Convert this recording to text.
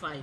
5۔